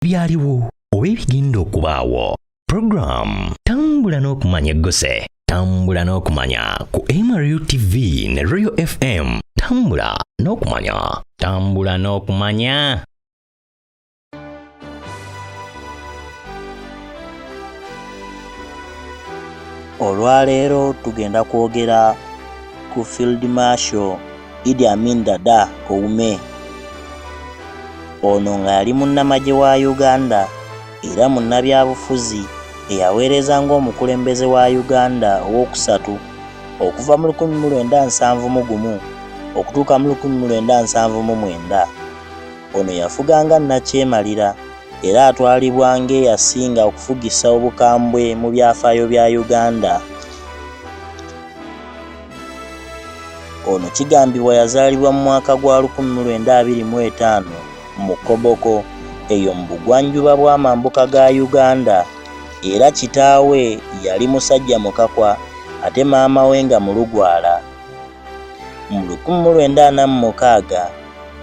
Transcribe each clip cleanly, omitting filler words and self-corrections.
byaliwo oba ebigenda okubaawo. Program tambula n'okumanya eggose, tambula n'okumanya ku MRU TV ne Royal FM. Tambula n'okumanya, tambula n'okumanya. Olwaleero tugenda kwogera ku Field Marshal Idi Amin Dada Oume. Ono nga yali munnamagye wa Uganda era munnabyabufuzi eyaweereza ng'omukulembeze wa Uganda ow'okusatu okuva mu 1971 okutuuka mu 1979. Ono yafuganga nnakyemalira era atwalibwa ng'eyasinga okufugisa obukambwe mu byafaayo bya Uganda. Ono kigambibwa yazaalibwa mu mwaka gwa 1925 mu Koboko eyo mu bugwanjuba bw'amambuka ga Uganda, era kitaawe yali musajja mukakwa ate maama we nga mulugwala. Mu 1946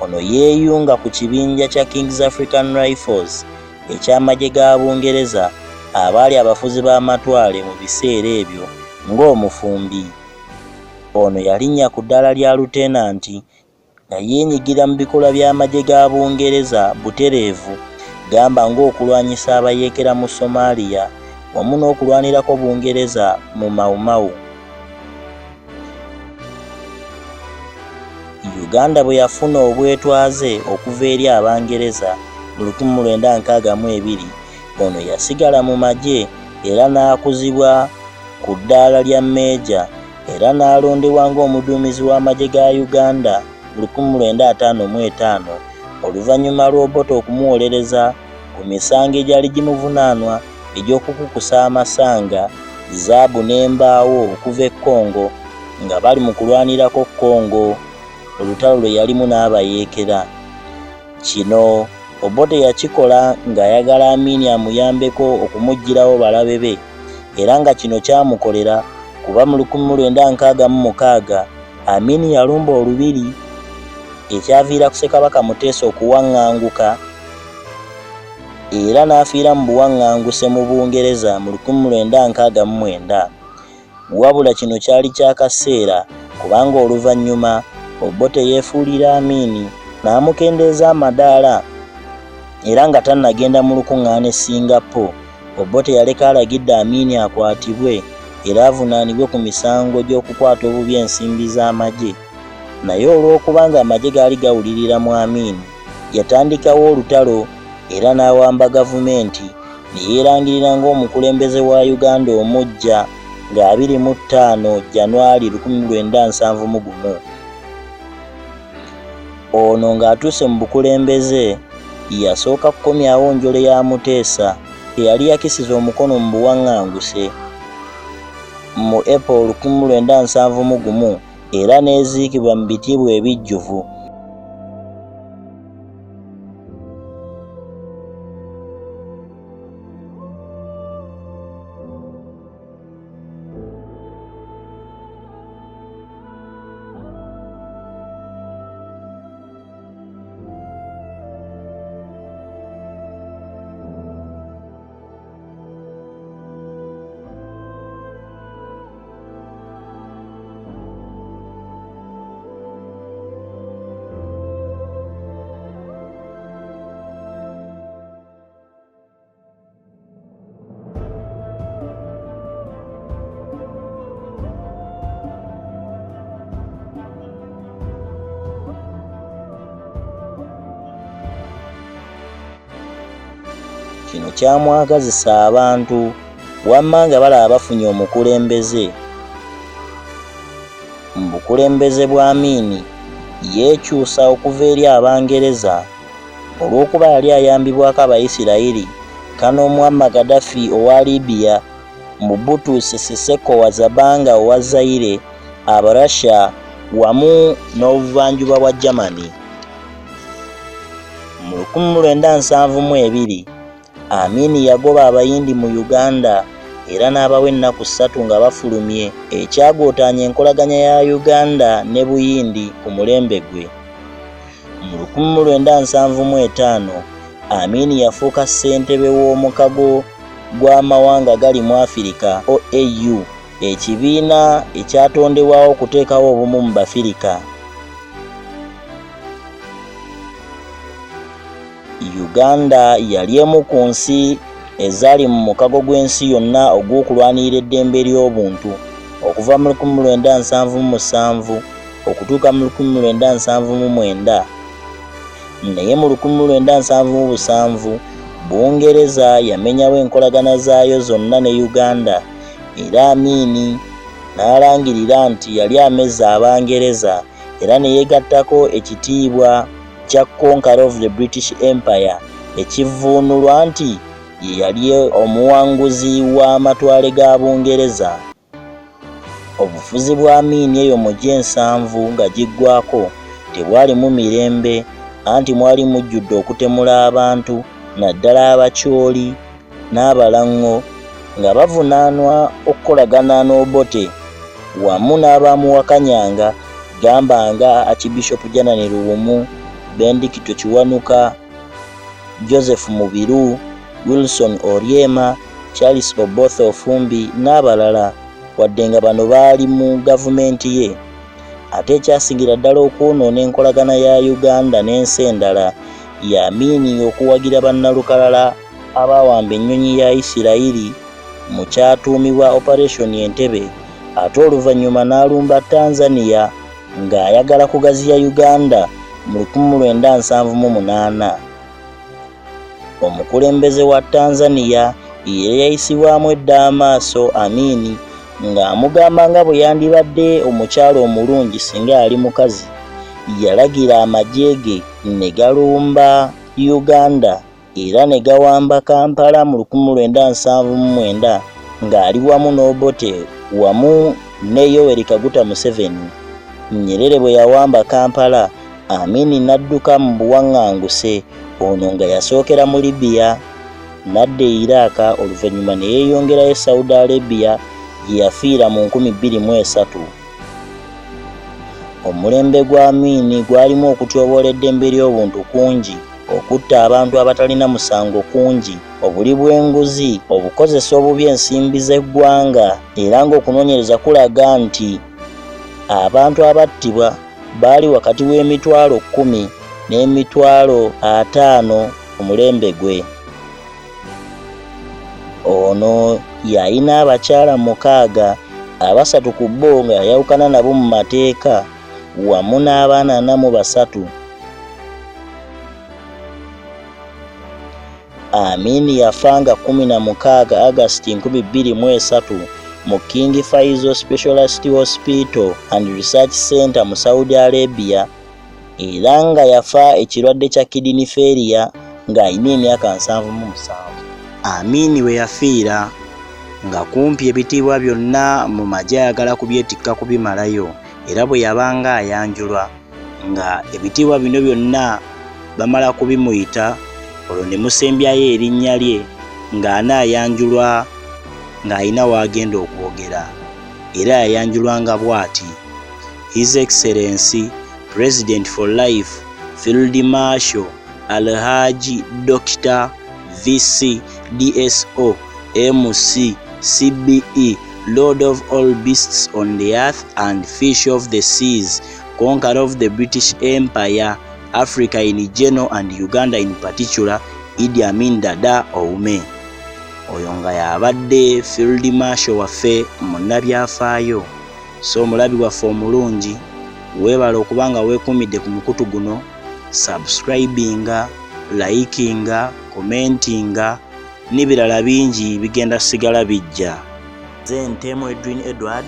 ono yeeyunga ku kibinja kya King's African Rifles eky'amagye ga Bungereza abaali abafuzi b'amatwale mu biseera ebyo ng'omufumbi. Ono yalinnya ku ddala lya lutenanti nga yeenyigira mu bikolwa by'amagye ga Bungereza butereevu, gamba ng'okulwanyisa abayeekera mu Somalia wamu n'okulwanirako Bungereza mu Mau. Uganda bwe yafuna obwetwaze okuva eri Abangereza mu 1962, ono yasigala mu magye era n'akuzibwa ku ddaala lya Meeja era n'alondebwa ng'omuduumizi w'amagye ga Uganda mu 1955 oluvannyuma lw'Obote okumuwolereza ku misango egyali gimuvunaanwa egy'okukukusa amasanga, zaabu n'embaawo okuva e Congo nga bali mu kulwanirako Congo olutalo lwe yalimu n'abayeekera. Kino Obote yakikola ng'ayagala Amin amuyambeko okumuggyirawo balabe be, era nga kino kyamukolera kuba mu 1966 Amin yalumba olubiri ekyaviira ku Ssekabaka Muteesa okuwaŋŋanguka era n'afiira mu buwaŋŋanguse mu Bungereza mu 1969. Wabula kino kyali kya kaseera kubanga oluvannyuma Obote yeefuulira Amin n'amukendeeza amadaala era nga tannagenda mu lukuŋŋaana e Singapore. Obote yaleka alagidde Amin akwatibwe era avunaanibwe ku misango gy'okukwata obubi ensimbi z'amagye. Naye olw'okuba nga amagye gaali gawulirira mu Amin, yatandikawo olutalo era n'awamba gavumenti ne yeerangirira ng'omukulembeze wa Uganda omuggya nga 25 January 1971. Ono ng'atuuse mu bukulembeze yasooka kukomyawo njole ya Muteesa eyali yakisiza omukono mu buwaŋŋanguse mu April 1971 era n'eziikibwa mu bitiibwa ebijjuvu. Kino kyamwagazisa abantu wamma nga balaba bafunye omukulembeze. Mu bukulembeze bwa Amin yeekyusa okuva eri Abangereza olw'okuba yali ayambibwako Abayisirayiri Kano Muammar Gaddafi owa Libya, Mobutu Sese Seko wa Zabanga owa Zaire, Abarasha wamu n'obuvanjuba bwa Germany. Mu 1972 Amin yagoba abayindi mu Uganda era n'abawa ennaku 3 nga bafulumye ekyagootaanya enkolaganya ya Uganda ne Buyindi ku mulembe gwe. Mu 1975 Amin yafuuka ssentebe w'omukago gw'amawanga gali mu Afirika OAU, ekibiina ekyatondebwawo okuteekawo obumu mu Bafirika. Uganda yali emu ku nsi ezaali mu mukago gw'ensi yonna ogw'okulwanirira eddembe ly'obuntu okuva mu 1977 okutuuka mu 1979, naye mu 1977 Bungereza yamenyawo enkolagana zaayo zonna ne Uganda, era Amin n'alangirira nti yali amezze Abangereza era ne yeegattako ekitiibwa kya Conqueror of the British Empire ekivvuunulwa nti ye yali omuwanguzi w'amatwale ga Bungereza. Obufuzi bwa Amin eyo mu G7 nga giggwako tebwalimu mirembe, anti mwali mujjudde okutemula abantu, naddala abakyoli n'abalango, nga bavunaanwa okukolagana n'Obote wamu n'abamuwakanyanga gamba nga Archbishop Janani Luwumu, Bendikito Kiwanuka, Joseph Mubiru, Wilson Oryema, Charles Oboth Ofumbi n'abalala, wadde nga bano baali mu gavumenti ye. Ate ekyasingira ddala okwonoona enkolagana ya Uganda n'ensi endala ye Amin okuwagira bannalukalala abaawamba ennyonyi ya Isirayiri mu kyatuumibwa Operation Entebbe, ate oluvannyuma n'alumba Tanzania ng'ayagala kugaziya Uganda mu 1978. Omukulembeze wa Tanzania ye yayisibwamu edda amaaso Amin ng'amugamba nga bwe yandibadde omukyalo omulungi singa ali mukazi, yalagira amagye ge ne galumba Uganda era ne gawamba Kampala mu 1979 ng'ali wamu n'Obote wamu ne Yoweri Kaguta Museveni. Nyerere bwe yawamba Kampala, Amin n'adduka mu buwaŋŋanguse, ono nga yasookera mu Libya n'adda e Iraq, oluvannyuma ne yeeyongerayo Saudi Arabia gye yafiira mu 2003. Omulembe gwa Amin gwalimu okutyoboola eddembe ly'obuntu kungi, okutta abantu abatalina musango kungi, obuli bw'enguzi, obukozesa obubi ensimbi z'eggwanga, era ng'okunoonyereza kulaga nti abantu abattibwa baali wakati w'emitwalo 10 n'emitwalo 50 ku mulembe gwe. Ono yalina abakyala 6, 3 ku bo nga yayawukana nabo mu mateeka wamu n'abaana 43. Amin yafanga 16 August 2003 mu King Faisal Specialist Hospital and Research Center mu Saudi Arabia, era nga yafa ekirwadde kya kidney failure ng'alina emyaka 77. Amin we yafiira nga kumpi ebitiibwa byonna mu magye ayagala kubyetikka kubimalayo, era bwe yabanga ayanjulwa nga ebitiibwa bino byonna bamala kubimuyita, olwo ne musembyayo erinnya lye ng'anaayanjulwa ng'alina w'agenda okwogera, era yayanjulwa nga bw'ati: His Excellency President for Life Field Marshal Alhaji Dr. VC DSO MC CBE Lord of all beasts on the earth and fish of the seas, Conqueror of the British Empire, Africa in general and Uganda in particular, Idi Amin Dada Oume. Oyo nga yabadde Field Marshal waffe munnabyafaayo. So omulabi waffe omulungi, weebala okubanga weekumidde ku mukutu guno, subscribinga, likinga, commentinga n'ebirala bingi bigenda sigala bijja. Nze NTEEMU EDRINE Edward,